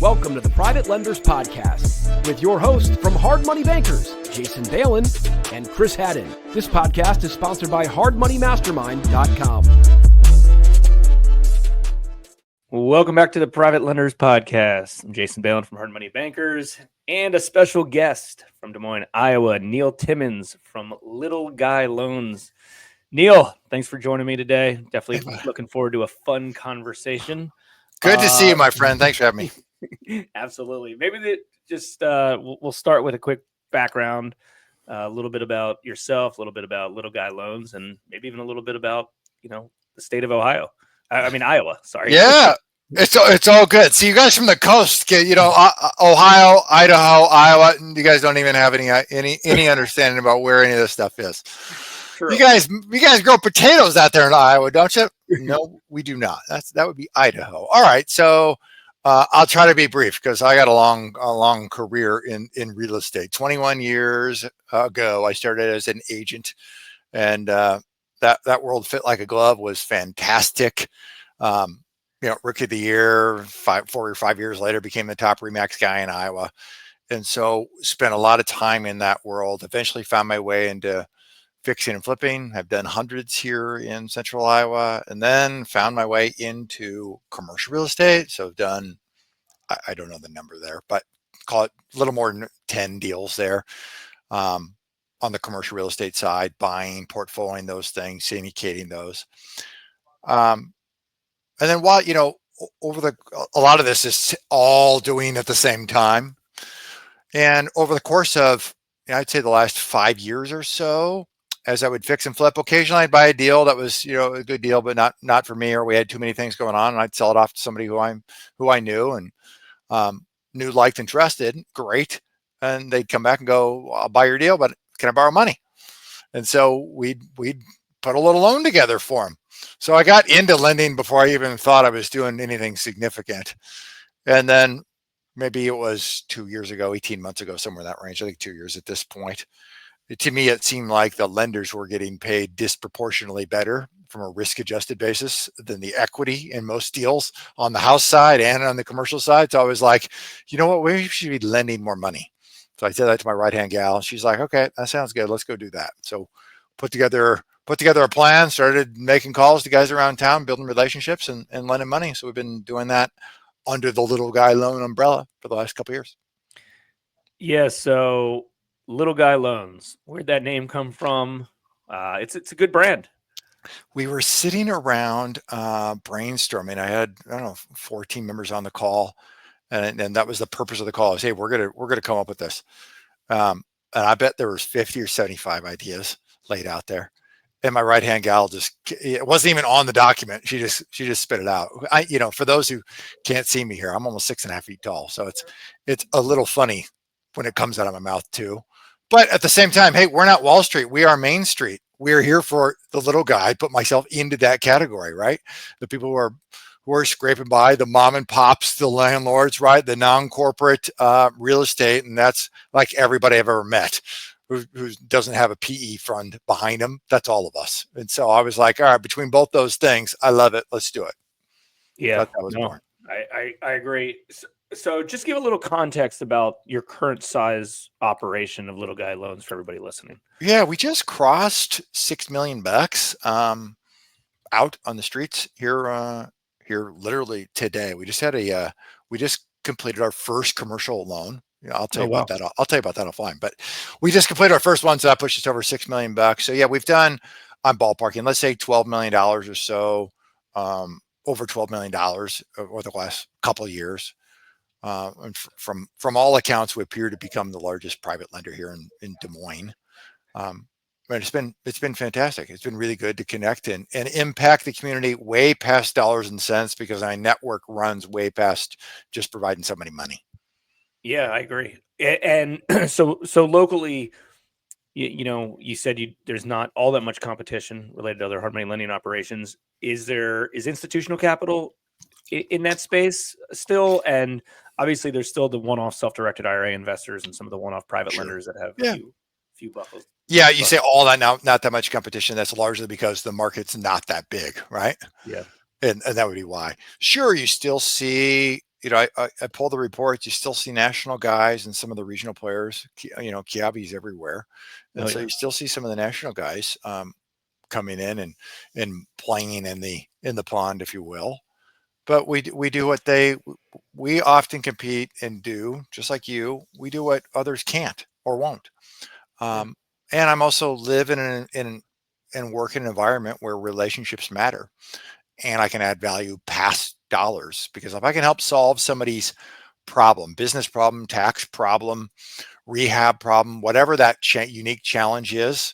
Welcome to the Private Lenders Podcast with your host from Hard Money Bankers, Jason Balin and Chris Haddon. This podcast is sponsored by hardmoneymastermind.com. Welcome back to the Private Lenders Podcast. I'm Jason Balin from Hard Money Bankers and a special guest from Des Moines, Iowa, Neil Timmins from Little Guy Loans. Neil, thanks for joining me today. Definitely looking forward to a fun conversation. Good to see you, my friend. Thanks for having me. Absolutely. Maybe we'll start with a quick background, a little bit about yourself, a little bit about Little Guy Loans, and maybe even a little bit about, the state of Iowa. Sorry. Yeah, it's all good. See, you guys from the coast, Ohio, Idaho, Iowa, you guys don't even have any understanding about where any of this stuff is. True. You guys grow potatoes out there in Iowa, don't you? No, we do not. That would be Idaho. All right, so I'll try to be brief because I got a long career in real estate. 21 years ago, I started as an agent, and that world fit like a glove, was fantastic. Rookie of the year, 4 or 5 years later, became the top Remax guy in Iowa, and so spent a lot of time in that world. Eventually, found my way into fixing and flipping. I've done hundreds here in central Iowa, and then found my way into commercial real estate. So I've done, I don't know the number there, but call it a little more than 10 deals there on the commercial real estate side, buying, portfolioing those things, syndicating those. And then while, a lot of this is all doing at the same time. And over the course of, I'd say the last 5 years or so, as I would fix and flip, occasionally I'd buy a deal that was, a good deal, but not for me, or we had too many things going on, and I'd sell it off to somebody who I knew and knew, liked, and trusted. Great. And they'd come back and go, I'll buy your deal, but can I borrow money? And so we'd put a little loan together for them. So I got into lending before I even thought I was doing anything significant. And then maybe it was 2 years ago, 18 months ago, somewhere in that range, I think 2 years at this point. To me, it seemed like the lenders were getting paid disproportionately better from a risk-adjusted basis than the equity in most deals on the house side and on the commercial side. So I was like, you know what, we should be lending more money. So I said that to my right-hand gal. She's like, okay, that sounds good. Let's go do that. So put together a plan, started making calls to guys around town, building relationships and lending money. So we've been doing that under the Little Guy Loan umbrella for the last couple of years. Yeah, so Little Guy Loans, where'd that name come from? It's a good brand. We were sitting around brainstorming. I had, 4 team members on the call, and that was the purpose of the call. I was, hey, we're gonna come up with this, and I bet there was 50 or 75 ideas laid out there. And my right hand gal it wasn't even on the document. She just spit it out. For those who can't see me here, I'm almost 6.5 feet tall, so it's a little funny when it comes out of my mouth too. But at the same time, hey, we're not Wall Street. We are Main Street. We're here for the little guy. I put myself into that category, right? The people who are scraping by, the mom and pops, the landlords, right? The non-corporate real estate. And that's like everybody I've ever met who doesn't have a PE fund behind them. That's all of us. And so I was like, all right, between both those things, I love it. Let's do it. Yeah, that was born. I agree. So just give a little context about your current size operation of Little Guy Loans for everybody listening. Yeah, we just crossed $6 million out on the streets here literally today. We just completed our first commercial loan. I'll tell you about that. I'll tell you about that offline. But we just completed our first one, so that pushed us over $6 million. So yeah, we've done, I'm ballparking, let's say $12 million or so, over $12 million over the last couple of years. And from all accounts, we appear to become the largest private lender here in Des Moines. But it's been fantastic. It's been really good to connect and impact the community way past dollars and cents, because our network runs way past just providing somebody money. Yeah, I agree. And so locally, you said there's not all that much competition related to other hard money lending operations. Is institutional capital in that space still? And obviously there's still the one-off self-directed IRA investors and some of the one-off private lenders that have a few buckles. Yeah, you say all that now, not that much competition. That's largely because the market's not that big, right? Yeah. And that would be why. Sure, you still see I pull the reports. You still see national guys and some of the regional players. Kiabi's everywhere, and so you still see some of the national guys coming in and playing in the pond, if you will. But we do what we often compete and do, just like you. We do what others can't or won't. And I'm also live in work in an environment where relationships matter, and I can add value past dollars, because if I can help solve somebody's problem, business problem, tax problem, rehab problem, whatever that unique challenge is,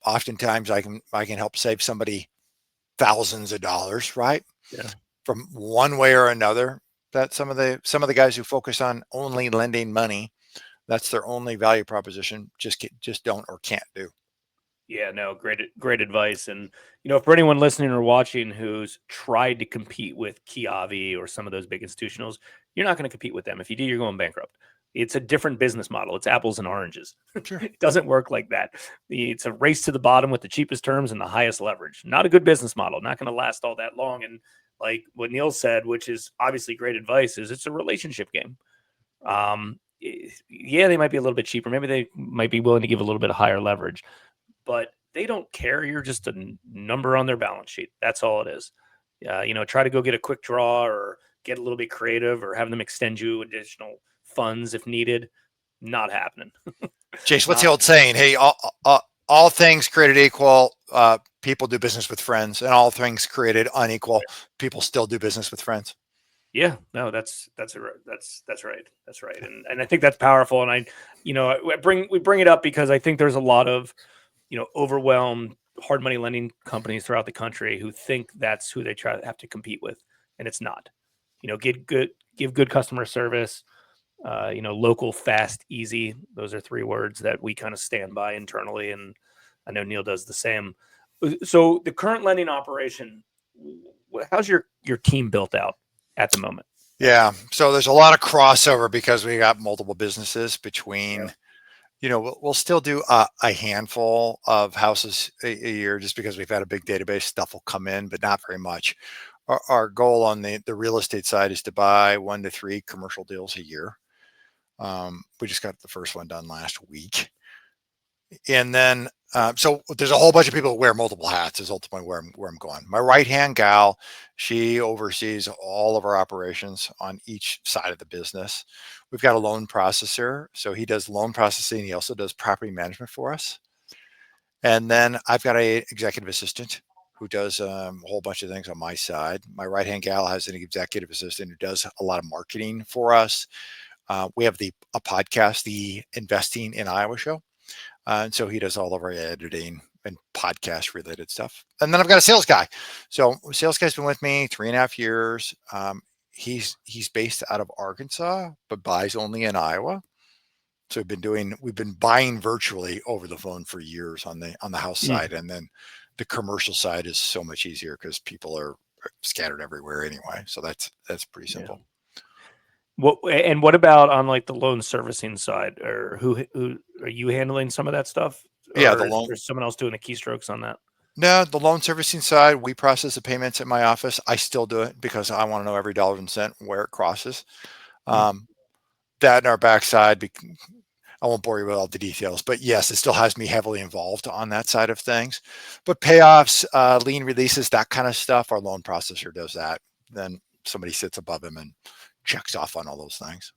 oftentimes I can help save somebody thousands of dollars, right? Yeah. From one way or another. That some of the guys who focus on only lending money, that's their only value proposition, just don't or can't do. Yeah, no, great advice. And, for anyone listening or watching who's tried to compete with Kiavi or some of those big institutionals, you're not going to compete with them. If you do, you're going bankrupt. It's a different business model. It's apples and oranges. Sure. It doesn't work like that. It's a race to the bottom with the cheapest terms and the highest leverage. Not a good business model. Not going to last all that long. And like what Neil said, which is obviously great advice, is it's a relationship game. Yeah, they might be a little bit cheaper. Maybe they might be willing to give a little bit of higher leverage, but they don't care. You're just a number on their balance sheet. That's all it is. Try to go get a quick draw or get a little bit creative or have them extend you additional funds if needed. Not happening. Jason, what's the old saying? Hey, all things created equal, people do business with friends, and all things created unequal, people still do business with friends. Yeah, no, that's right. That's right. And I think that's powerful. And we bring it up because I think there's a lot of, overwhelmed hard money lending companies throughout the country who think that's who they have to compete with. And it's not. Give good customer service, local, fast, easy. Those are 3 words that we kind of stand by internally. And I know Neil does the same. So the current lending operation, how's your team built out at the moment? Yeah. So there's a lot of crossover because we got multiple businesses between, we'll still do a handful of houses a year just because we've had a big database. Stuff will come in, but not very much. Our goal on the real estate side is to buy 1 to 3 commercial deals a year. We just got the first one done last week. And then, so there's a whole bunch of people who wear multiple hats is ultimately where I'm going. My right-hand gal, she oversees all of our operations on each side of the business. We've got a loan processor. So he does loan processing. He also does property management for us. And then I've got a executive assistant who does a whole bunch of things on my side. My right-hand gal has an executive assistant who does a lot of marketing for us. We have a podcast, the Investing in Iowa show. And so he does all of our editing and podcast related stuff. And then I've got a sales guy. So sales guy's been with me 3.5 years. He's based out of Arkansas, but buys only in Iowa. So we've been buying virtually over the phone for years on the house side. And then the commercial side is so much easier because people are scattered everywhere anyway. So that's pretty simple. Yeah. What about on like the loan servicing side, or who are you handling some of that stuff? Yeah, there's someone else doing the keystrokes on that. No, the loan servicing side, we process the payments at my office. I still do it because I want to know every dollar and cent where it crosses. That and our backside, I won't bore you with all the details, but yes, it still has me heavily involved on that side of things. But payoffs, lien releases, that kind of stuff, our loan processor does that. Then somebody sits above him and checks off on all those things.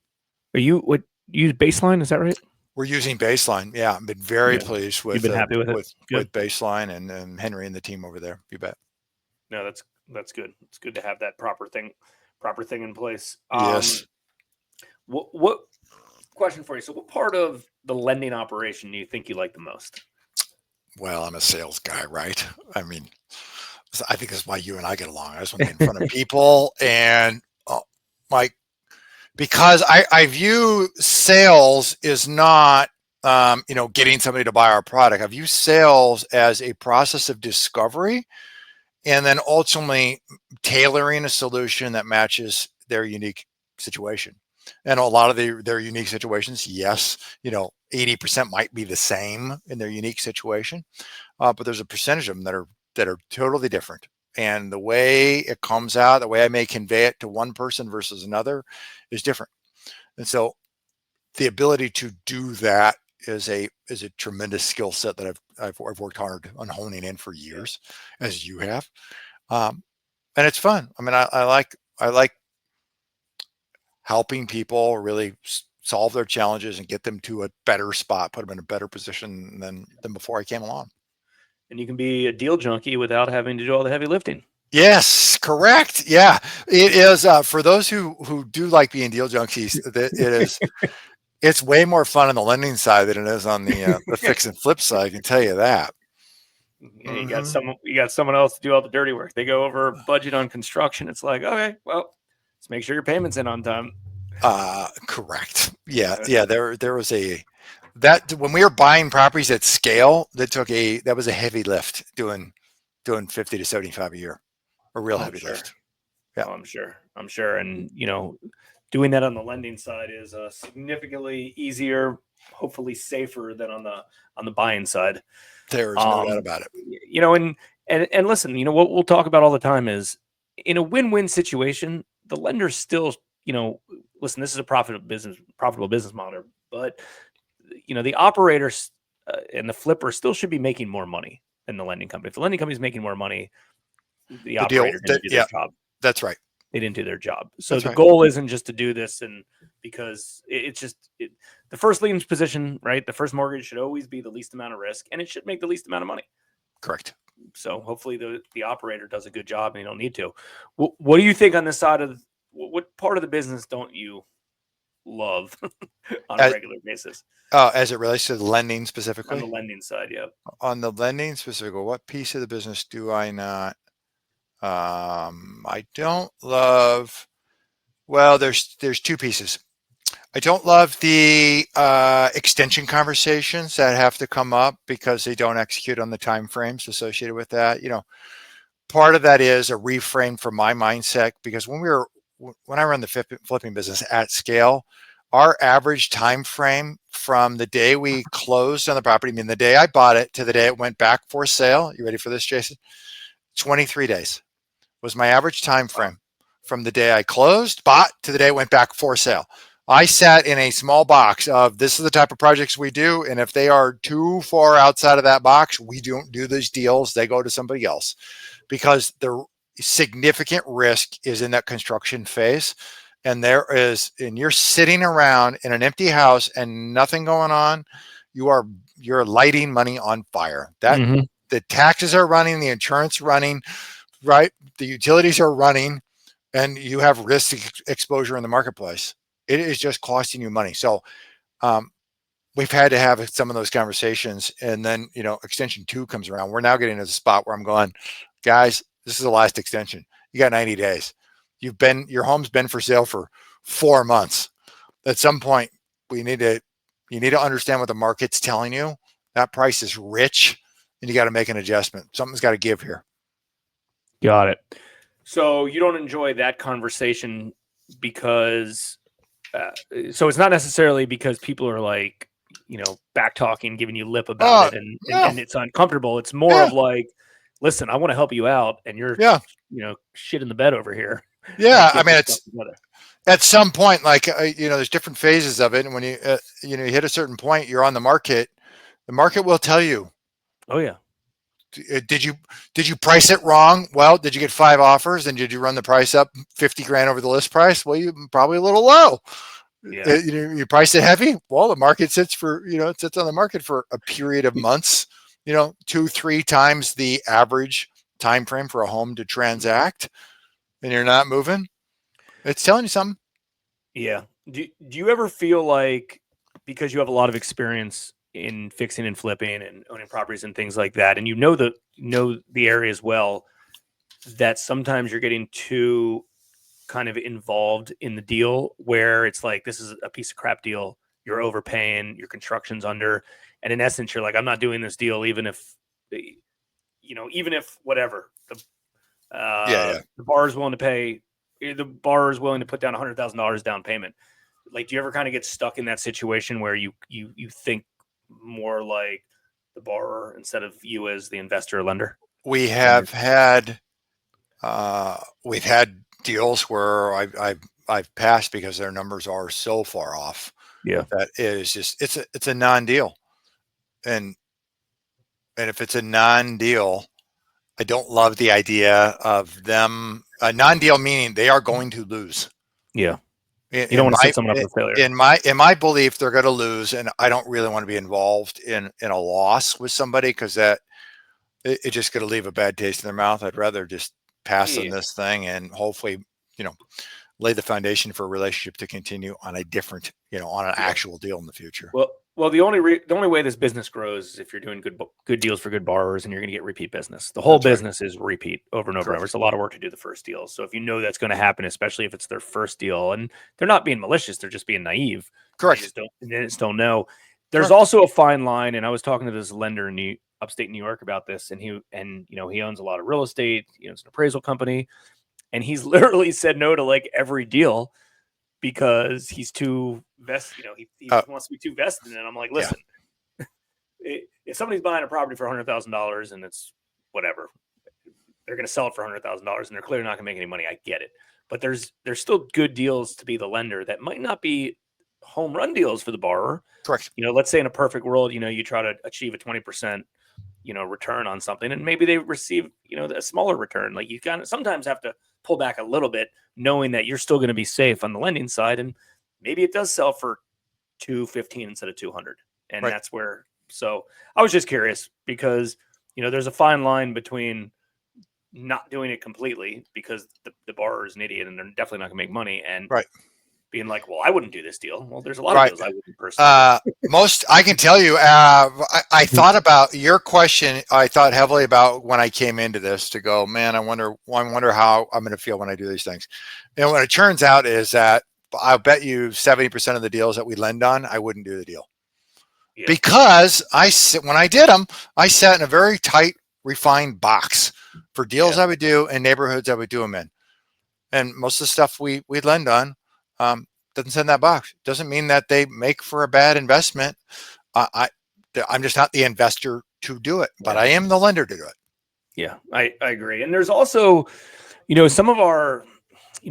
You use Baseline? Is that right? We're using Baseline. Yeah, I've been very pleased with. You've been happy with it? With Baseline and Henry and the team over there. You bet. No, that's good. It's good to have that proper thing in place. Yes. What question for you? So, what part of the lending operation do you think you like the most? Well, I'm a sales guy, right? I mean, I think that's why you and I get along. I just want to be in front of people and because I view sales is not, getting somebody to buy our product. I view sales as a process of discovery and then ultimately tailoring a solution that matches their unique situation. And a lot of their unique situations, yes, 80% might be the same in their unique situation, but there's a percentage of them that are totally different. And the way it comes out, the way I may convey it to one person versus another is different. And so the ability to do that is a tremendous skill set that I've worked hard on honing in for years, as you have. And it's fun. I mean, I like helping people really solve their challenges and get them to a better spot, put them in a better position than before I came along. And you can be a deal junkie without having to do all the heavy lifting. Yes, correct. Yeah, it is. For those who do like being deal junkies, it's way more fun on the lending side than it is on the fix and flip side. I can tell you that. Yeah, you got someone else to do all the dirty work. They go over budget on construction. It's like, okay, well, let's make sure your payment's in on time. Correct. Yeah. There was that when we were buying properties at scale, that was a heavy lift doing 50 to 75 a year, a real heavy lift. Yeah, I'm sure. And doing that on the lending side is significantly easier, hopefully safer than on the buying side. There's no doubt about it. And listen, what we'll talk about all the time is in a win-win situation, the lender's still, listen, this is a profitable business model, but the operators and the flipper still should be making more money than the lending company. If the lending company is making more money, the operator didn't do their job. That's right. They didn't do their job. So That's the right. goal isn't just to do this, and because the first lien's position, right? The first mortgage should always be the least amount of risk, and it should make the least amount of money. Correct. So hopefully the operator does a good job, and you don't need to. What do you think on this side of what part of the business don't you love on a regular basis? As it relates to the lending specifically? On the lending side, yeah. On the lending specifically, what piece of the business do I not? I don't love. Well, there's two pieces. I don't love the extension conversations that have to come up because they don't execute on the time frames associated with that. Part of that is a reframe for my mindset because when I run the flipping business at scale, our average time frame from the day we closed on the property, I mean the day I bought it to the day it went back for sale. You ready for this, Jason? 23 days was my average time frame from the day I closed, bought to the day it went back for sale. I sat in a small box of this is the type of projects we do. And if they are too far outside of that box, we don't do these deals. They go to somebody else because the significant risk is in that construction phase. And you're sitting around in an empty house and nothing going on. You're lighting money on fire. The taxes are running, the insurance running, right? The utilities are running, and you have risk exposure in the marketplace. It is just costing you money. So we've had to have some of those conversations. And then, extension 2 comes around. We're now getting to the spot where I'm going, guys, this is the last extension. You got 90 days. Your home's been for sale for 4 months. At some point, you need to understand what the market's telling you. That price is rich and you got to make an adjustment. Something's got to give here. Got it. So you don't enjoy that conversation because so it's not necessarily because people are like, back talking, giving you lip about it and it's uncomfortable. It's more of like, listen, I want to help you out and you're, shit in the bed over here. Yeah. I mean, it's at some point, like, there's different phases of it. And when you hit a certain point, you're on the market will tell you. Oh yeah. Did you price it wrong? Well, did you get 5 offers and did you run the price up 50 grand over the list price? Well, you probably a little low. Yeah. You priced it heavy. Well, the market sits on the market for a period of months, 2-3 times the average time frame for a home to transact, and you're not moving. It's telling you something. Yeah. Do you ever feel like, because you have a lot of experience in fixing and flipping and owning properties and things like that, and know the areas well, that sometimes you're getting too kind of involved in the deal where it's like, this is a piece of crap deal, you're overpaying, your construction's under, and in essence you're like, I'm not doing this deal even if whatever the borrower is willing to pay, the borrower is willing to put down $100,000 down payment. Like, do you ever kind of get stuck in that situation where you think more like the borrower instead of you as the investor or lender? We have had We've had deals where I've passed because their numbers are so far off Yeah. that it is just it's a non-deal, and if it's a non-deal, I don't love the idea of them. A non-deal meaning they are going to lose. Yeah. In, You don't in want to my set someone up for failure. in my belief, they're going to lose, and I don't really want to be involved in a loss with somebody because that it's just going to leave a bad taste in their mouth. I'd rather just pass on this thing and hopefully, lay the foundation for a relationship to continue on a different, on an actual deal in the future. Well, the only way this business grows is if you're doing good deals for good borrowers, and you're going to get repeat business. The whole business is repeat over and over and over. It's a lot of work to do the first deal. So if you know that's going to happen, especially if it's their first deal, and they're not being malicious, they're just being naive. Correct. They just don't know. There's also a fine line, and I was talking to this lender in upstate New York about this, and he owns a lot of real estate. It's an appraisal company, and he's literally said no to like every deal because he's too vested. He wants to be too vested. And I'm like, listen, if somebody's buying a property for $100,000 and it's whatever, they're going to sell it for $100,000 and they're clearly not going to make any money. I get it, but there's still good deals to be the lender that might not be home run deals for the borrower. Correct. Let's say in a perfect world, you try to achieve a 20%, return on something, and maybe they receive, a smaller return. Like you kind of sometimes have to pull back a little bit, knowing that you're still going to be safe on the lending side, and maybe it does sell for $215 instead of $200, and that's where. So I was just curious because there's a fine line between not doing it completely because the borrower is an idiot and they're definitely not going to make money, and being like, well, I wouldn't do this deal. Well, there's a lot of deals I wouldn't personally. I can tell you, I thought about your question. I thought heavily about when I came into this to go, man, I wonder how I'm going to feel when I do these things. And what it turns out is that I'll bet you 70% of the deals that we lend on, I wouldn't do the deal because when I did them, I sat in a very tight, refined box for deals I would do and neighborhoods I would do them in. And most of the stuff we lend on, doesn't send that box. Doesn't mean that they make for a bad investment. I'm just not the investor to do it, but I am the lender to do it. Yeah, I agree. And there's also, some of our,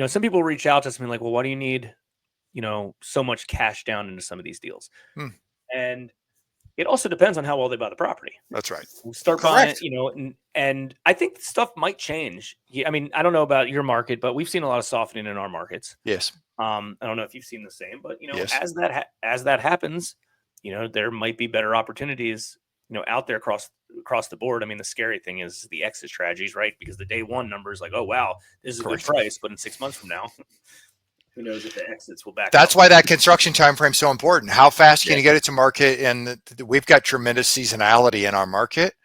some people reach out to us and be like, well, why do you need, so much cash down into some of these deals? And it also depends on how well they buy the property. That's right. We'll start buying, and I think stuff might change. I mean, I don't know about your market, but we've seen a lot of softening in our markets. Yes. I don't know if you've seen the same, but as that happens, there might be better opportunities, out there across the board. I mean, the scary thing is the exit strategies, right? Because the day one number is like, oh wow, this is a good price, but in 6 months from now, who knows if the exits will back. That's why that construction time frame is so important. How fast can you get it to market? And we've got tremendous seasonality in our market.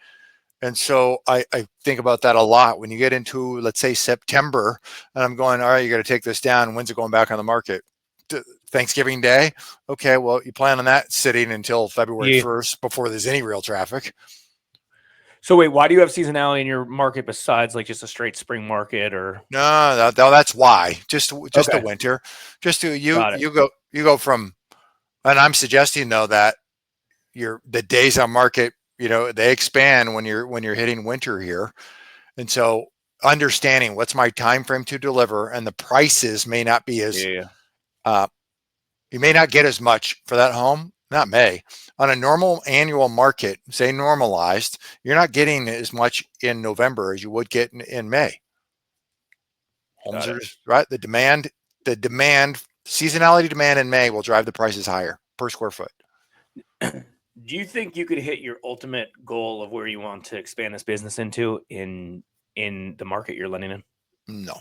And so I think about that a lot when you get into, let's say, September, and I'm going, all right, you got to take this down. When's it going back on the market? Thanksgiving Day. Okay, well, you plan on that sitting until February 1st before there's any real traffic. So wait, why do you have seasonality in your market besides like just a straight spring market or? No, that's why. Just the winter. Just to you go from, and I'm suggesting though that the days on market, they expand when you're hitting winter here. And so understanding what's my time frame to deliver, and the prices may not be as you may not get as much for that home, not may. On a normal annual market, say normalized, you're not getting as much in November as you would get in May. Homes are just, right. The demand, seasonality demand in May will drive the prices higher per square foot. Do you think you could hit your ultimate goal of where you want to expand this business into in the market you're lending in? No.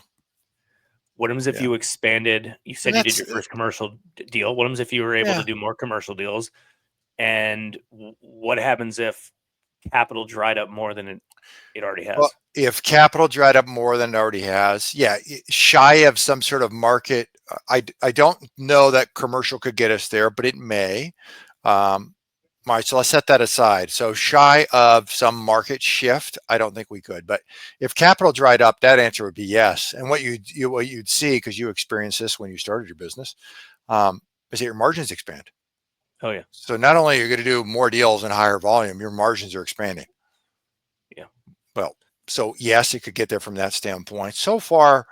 What happens if you expanded? You said you did your first commercial deal. What happens if you were able to do more commercial deals? And what happens if capital dried up more than it already has? Well, if capital dried up more than it already has, shy of some sort of market, I don't know that commercial could get us there, but it may. All right, so let's set that aside. So shy of some market shift, I don't think we could. But if capital dried up, that answer would be yes. And what you'd see, because you experienced this when you started your business, is that your margins expand. Oh yeah. So not only are you going to do more deals and higher volume, your margins are expanding. Yeah. Well, So yes, it could get there from that standpoint. So far,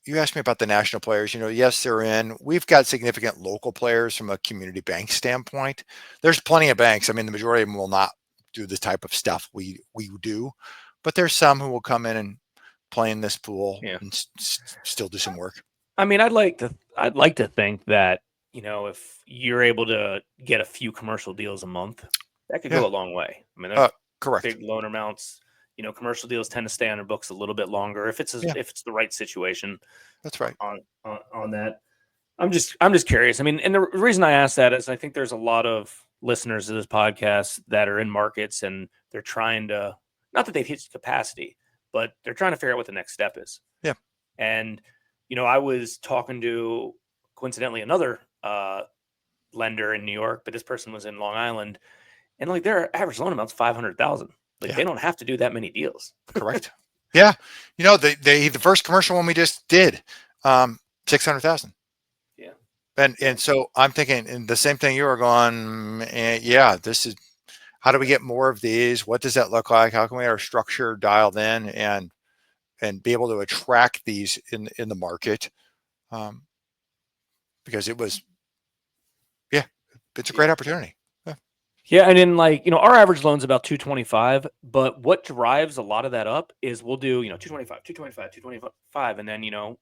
you asked me about the national players. Yes, they're in. We've got significant local players from a community bank standpoint. There's plenty of banks. I mean, the majority of them will not do the type of stuff we do, but there's some who will come in and play in this pool and still do some work. I mean, I'd like to think that, if you're able to get a few commercial deals a month, that could go a long way. I mean, there's correct. big loan amounts. Commercial deals tend to stay on their books a little bit longer if it's the right situation. That's right. On that, I'm just curious. I mean, and the reason I ask that is I think there's a lot of listeners to this podcast that are in markets and they're trying to, not that they've hit capacity, but they're trying to figure out what the next step is. Yeah. And I was talking to coincidentally another lender in New York, but this person was in Long Island, and like their average loan amount's $500,000. Like they don't have to do that many deals. Correct. Yeah. The first commercial one we just did, 600,000. Yeah. And so I'm thinking, and the same thing you were going, this is, how do we get more of these? What does that look like? How can we get our structure dialed in and be able to attract these in the market? Because it's a great opportunity. Yeah, and then our average loan's about 225, but what drives a lot of that up is we'll do 225, and then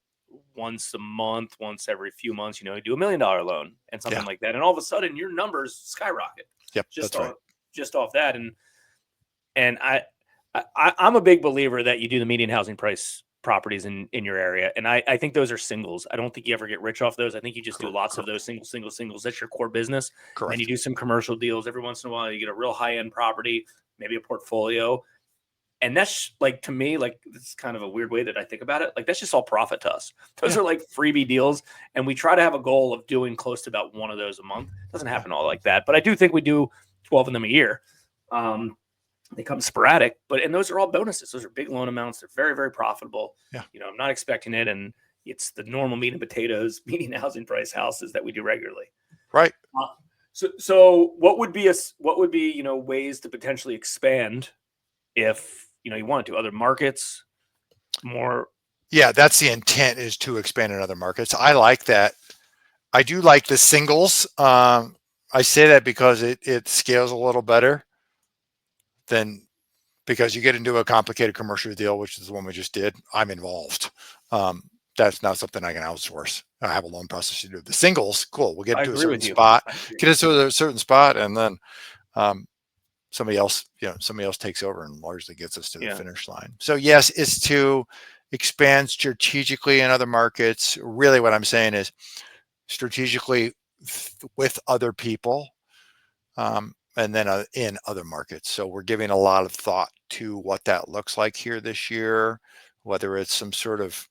once a month, once every few months, you do $1 million loan and something like that, and all of a sudden your numbers skyrocket. Yep, just off that, and I'm a big believer that you do the median housing price properties in your area, and I think those are singles. I don't think you ever get rich off those. I think you just do lots of those singles. That's your core business. Correct. And you do some commercial deals every once in a while. You get a real high end property, maybe a portfolio, and that's to me, it's kind of a weird way that I think about it. That's just all profit to us. Those are like freebie deals, and we try to have a goal of doing close to about one of those a month. It doesn't happen all like that, but I do think we do 12 of them a year. They come sporadic, and those are all bonuses. Those are big loan amounts. They're very, very profitable. Yeah. I'm not expecting it. And it's the normal meat and potatoes, median housing price houses that we do regularly. Right. So what would be ways to potentially expand if, you wanted to, other markets more? Yeah. That's the intent, is to expand in other markets. I like that. I do like the singles. I say that because it scales a little better than, because you get into a complicated commercial deal, which is the one we just did. I'm involved. That's not something I can outsource. I have a loan process to do. The singles, cool. We'll get into a certain spot, get into a certain spot, and then somebody else takes over and largely gets us to the finish line. So yes, it's to expand strategically in other markets. Really what I'm saying is strategically with other people. And then in other markets. So we're giving a lot of thought to what that looks like here this year, whether it's some sort of,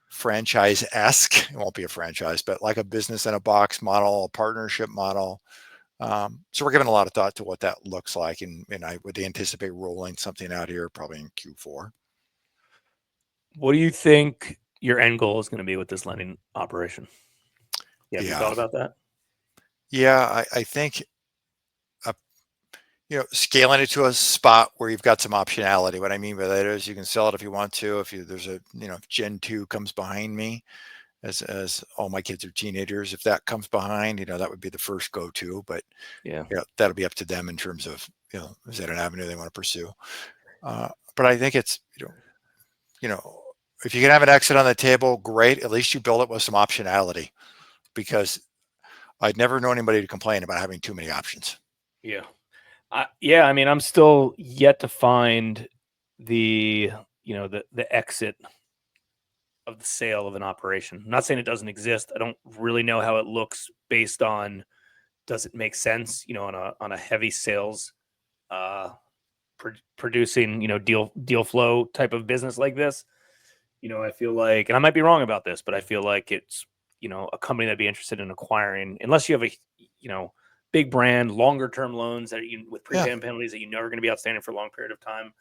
franchise-esque, it won't be a franchise, but like a business in a box model, a partnership model. So we're giving a lot of thought to what that looks like. And I would anticipate rolling something out here probably in Q4. What do you think your end goal is going to be with this lending operation? Have you thought about that? Yeah, I think scaling it to a spot where you've got some optionality. What I mean by that is you can sell it if you want to. If Gen 2 comes behind me, as all my kids are teenagers, if that comes behind, that would be the first go-to. But that'll be up to them in terms of is that an avenue they want to pursue. But I think it's if you can have an exit on the table, great. At least you build it with some optionality, because I'd never know anybody to complain about having too many options. Yeah. I mean, I'm still yet to find the exit of the sale of an operation. I'm not saying it doesn't exist. I don't really know how it looks based on, does it make sense, on a heavy sales, producing, deal flow type of business like this. I feel like, and I might be wrong about this, but I feel like it's, a company that'd be interested in acquiring, unless you have a, big brand, longer term loans that with prepayment penalties that you know are going to be outstanding for a long period of time.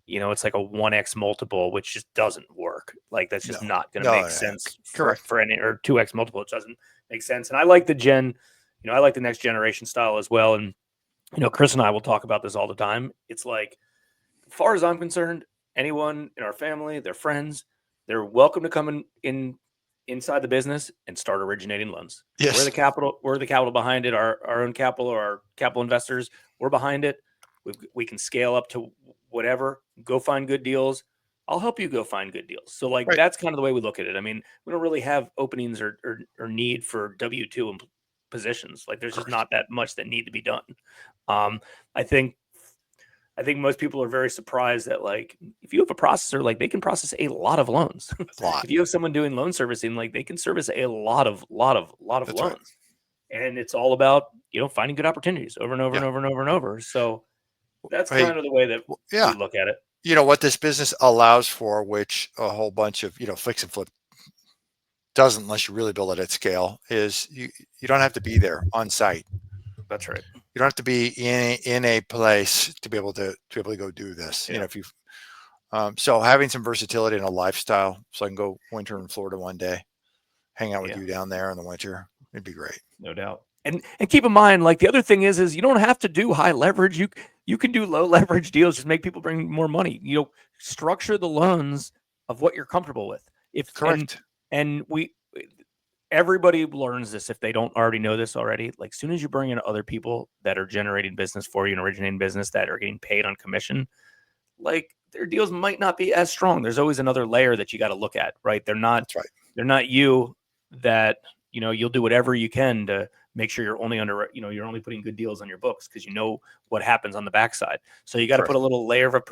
It's like a 1x multiple, which just doesn't work. That's just not going to make sense for any, or 2x multiple. It doesn't make sense. And I like the I like the next generation style as well. And Chris and I will talk about this all the time. It's like, as far as I'm concerned, anyone in our family, their friends, they're welcome to come inside the business and start originating loans. Yes. We're the capital behind it, our own capital or our capital investors, we're behind it. We can scale up to whatever, go find good deals. I'll help you go find good deals. So like, Right. that's kind of the way we look at it. I mean, we don't really have openings or need for W-2 positions. Like, there's just not that much that need to be done. I think most people are very surprised that, like, if you have a processor, like, they can process a lot of loans. If you have someone doing loan servicing, like, they can service a lot of That's loans. right. And it's all about, finding good opportunities over and over and over and over and over. So that's kind of the way that we look at it. What this business allows for, which a whole bunch of, fix and flip doesn't, unless you really build it at scale, is you don't have to be there on site. That's right. You don't have to be in a place to be able to go do this. Yeah. If you so having some versatility in a lifestyle, so I can go winter in Florida one day, hang out with you down there in the winter, it'd be great. No doubt. And keep in mind, like, the other thing is you don't have to do high leverage. You can do low leverage deals, just make people bring more money. Structure the loans of what you're comfortable with. Correct. And everybody learns this if they don't already know this already. Like, as soon as you bring in other people that are generating business for you and originating business that are getting paid on commission, like, their deals might not be as strong. There's always another layer that you got to look at, right? They're not. That's right. They're not you that you'll do whatever you can to make sure you're only you're only putting good deals on your books, because what happens on the backside. So you got to put a little layer of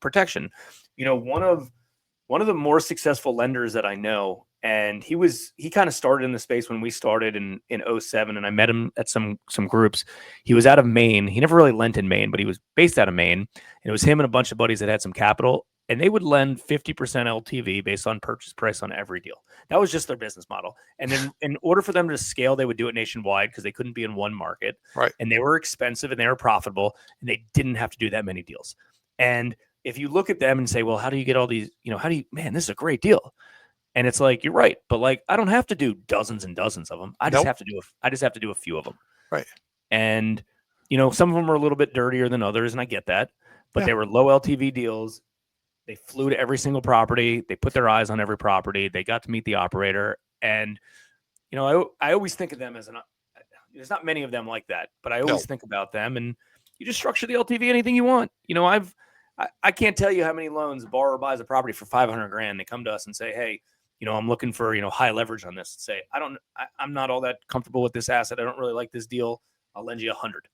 protection. One of the more successful lenders that I know, and he kind of started in the space when we started in 2007, and I met him at some groups. He was out of Maine. He never really lent in Maine, but he was based out of Maine. And it was him and a bunch of buddies that had some capital, and they would lend 50% LTV based on purchase price on every deal. That was just their business model. And then in order for them to scale, they would do it nationwide, because they couldn't be in one market. Right. And they were expensive and they were profitable, and they didn't have to do that many deals. And if you look at them and say, well, how do you get all these, man, this is a great deal. And it's like, you're right. But, like, I don't have to do dozens and dozens of them. I just have to do a few of them. Right. And, some of them are a little bit dirtier than others, and I get that, but they were low LTV deals. They flew to every single property. They put their eyes on every property. They got to meet the operator. And, I always think of them as there's not many of them like that, but I always think about them, and you just structure the LTV anything you want. I can't tell you how many loans a borrower buys a property for $500,000. They come to us and say, hey, I'm looking for, high leverage on this. Say, I'm not all that comfortable with this asset. I don't really like this deal. I'll lend you 100.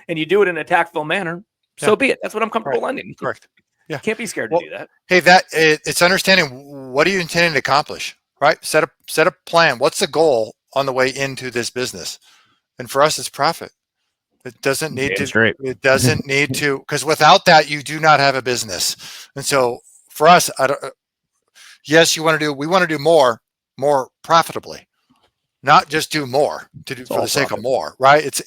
And you do it in a tactful manner. So be it. That's what I'm comfortable lending. Correct. Yeah. Can't be scared to do that. Hey, it's understanding, what are you intending to accomplish, right? Set a plan. What's the goal on the way into this business? And for us, it's profit. It doesn't need to, because without that, you do not have a business. And so for us, we want to do more profitably, not just do more for the sake of more, right?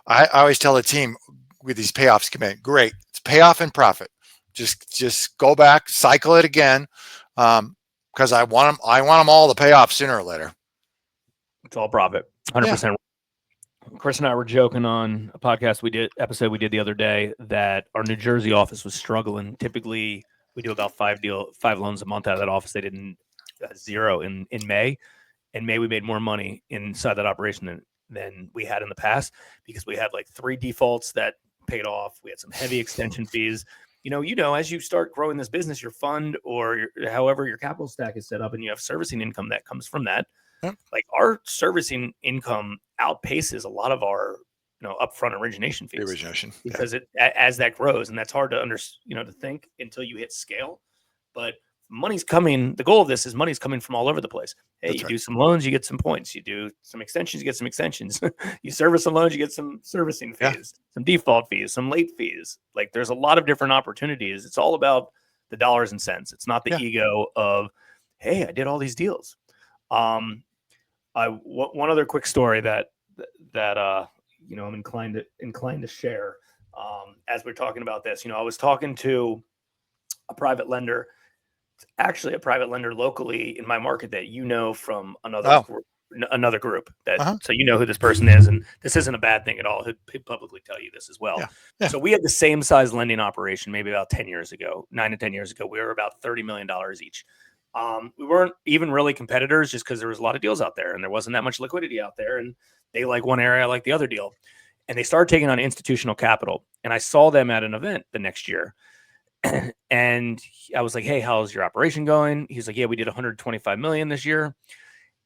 I always tell the team with these payoffs come in, great. It's payoff and profit. Just go back, cycle it again. Because I want them all to pay off sooner or later. It's all profit. 100%. Chris and I were joking on a episode we did the other day that our New Jersey office was struggling. Typically, we do about 5 loans a month out of that office. They did zero in May. In May, we made more money inside that operation than we had in the past, because we had like 3 defaults that paid off. We had some heavy extension fees. As you start growing this business, your fund or however your capital stack is set up, and you have servicing income that comes from that, like, our servicing income outpaces a lot of our, upfront origination fees. Because as that grows, and that's hard to to think until you hit scale. But money's coming. The goal of this is money's coming from all over the place. Hey, do some loans, you get some points. You do some extensions, you get some extensions. You service some loans, you get some servicing fees, some default fees, some late fees. Like, there's a lot of different opportunities. It's all about the dollars and cents. It's not the ego of, hey, I did all these deals. One other quick story that I'm inclined to share. As we're talking about this, I was talking to a private lender. Actually, a private lender locally in my market that from another another group that, so you know who this person is, and this isn't a bad thing at all. He'd publicly tell you this as well. Yeah. So we had the same size lending operation maybe about 9 to 10 years ago. We were about $30 million each. We weren't even really competitors just because there was a lot of deals out there and there wasn't that much liquidity out there. And they like one area, I like the other deal. And they started taking on institutional capital. And I saw them at an event the next year. And I was like, hey, how's your operation going? He's like, yeah, we did 125 million this year.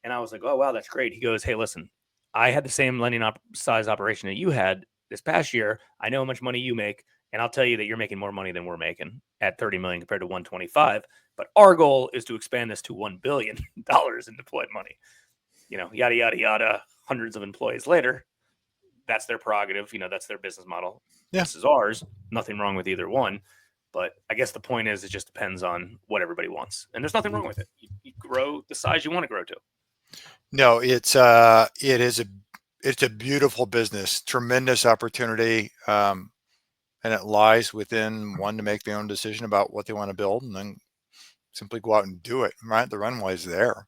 And I was like, oh, wow, that's great. He goes, hey, listen, I had the same lending size operation that you had this past year. I know how much money you make. And I'll tell you that you're making more money than we're making at 30 million compared to 125. But our goal is to expand this to $1 billion in deployed money. Yada, yada, yada, hundreds of employees later. That's their prerogative. That's their business model. Yeah. This is ours. Nothing wrong with either one. But I guess the point is, it just depends on what everybody wants. And there's nothing wrong with it. You grow the size you want to grow to. No, it's a beautiful business, tremendous opportunity. And it lies within one to make their own decision about what they want to build and then simply go out and do it. Right. The runway's there.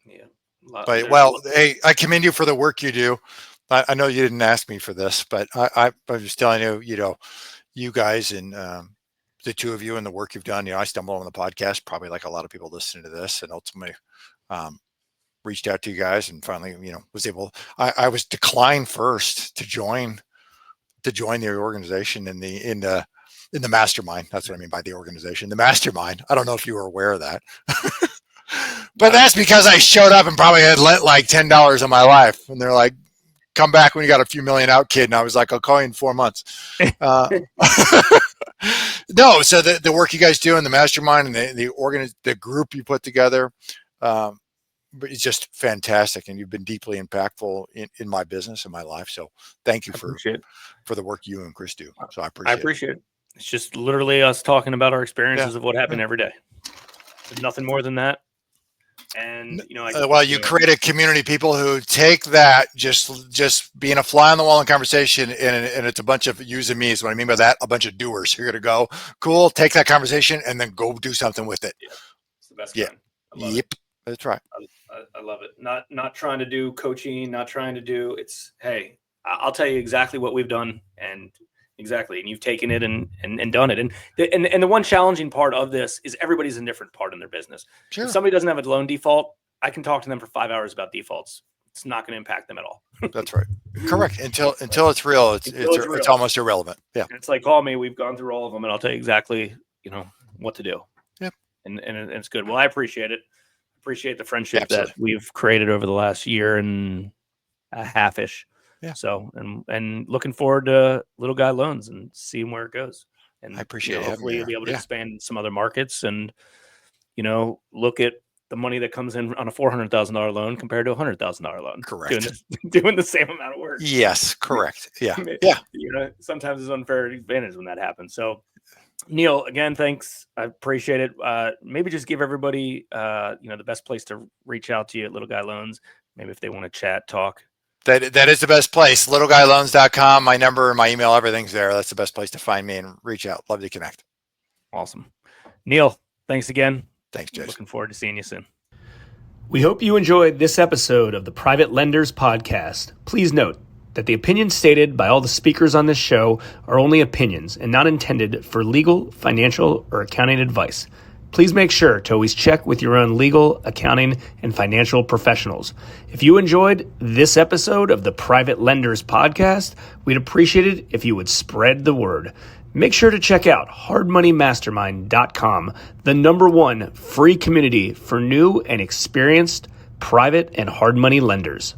Yeah. But hey, I commend you for the work you do. I know you didn't ask me for this, but I'm just telling you, you guys and the two of you and the work you've done. I stumbled on the podcast, probably like a lot of people listening to this, and ultimately reached out to you guys and finally, was able. I was declined first to join the organization in the mastermind. That's what I mean by the organization, the mastermind. I don't know if you were aware of that. But that's because I showed up and probably had lent like $10 of my life. And they're like, come back when you got a few million out, kid. And I was like, I'll call you in 4 months. No, so the work you guys do in the mastermind and the group you put together, it's just fantastic. And you've been deeply impactful in my business and my life. So thank you for the work you and Chris do. So I appreciate it. It's just literally us talking about our experiences of what happened every day. There's nothing more than that. And you create a community of people who take that just being a fly on the wall in conversation, and it's a bunch of yous and me's. What I mean by that, a bunch of doers. You're gonna go, cool, take that conversation and then go do something with it. Yeah, it's the best. Yeah, that's right. I love it. Not trying to do coaching, not trying to do. It's hey, I'll tell you exactly what we've done and. Exactly. And you've taken it and done it. And the one challenging part of this is everybody's in a different part in their business. Sure. If somebody doesn't have a loan default, I can talk to them for 5 hours about defaults. It's not going to impact them at all. That's right. Correct. Until it's real, it's almost irrelevant. Yeah. And it's like, call me. We've gone through all of them and I'll tell you exactly, what to do. Yep. And it's good. Well, I appreciate it. Appreciate the friendship that we've created over the last year and a half-ish. Yeah. So, and looking forward to Little Guy Loans and seeing where it goes. And I appreciate it. Hopefully you'll be able to expand in some other markets and, look at the money that comes in on a $400,000 loan compared to a $100,000 loan. Correct. Doing the same amount of work. Yes. Correct. Yeah. Yeah. Sometimes it's unfair advantage when that happens. So Neil, again, thanks. I appreciate it. Maybe just give everybody, the best place to reach out to you at Little Guy Loans. Maybe if they want to chat, talk. That is the best place. LittleGuyLoans.com. My number, my email, everything's there. That's the best place to find me and reach out. Love to connect. Awesome. Neil, thanks again. Thanks, Jason. Looking forward to seeing you soon. We hope you enjoyed this episode of the Private Lenders Podcast. Please note that the opinions stated by all the speakers on this show are only opinions and not intended for legal, financial, or accounting advice. Please make sure to always check with your own legal, accounting, and financial professionals. If you enjoyed this episode of the Private Lenders Podcast, we'd appreciate it if you would spread the word. Make sure to check out hardmoneymastermind.com, the #1 free community for new and experienced private and hard money lenders.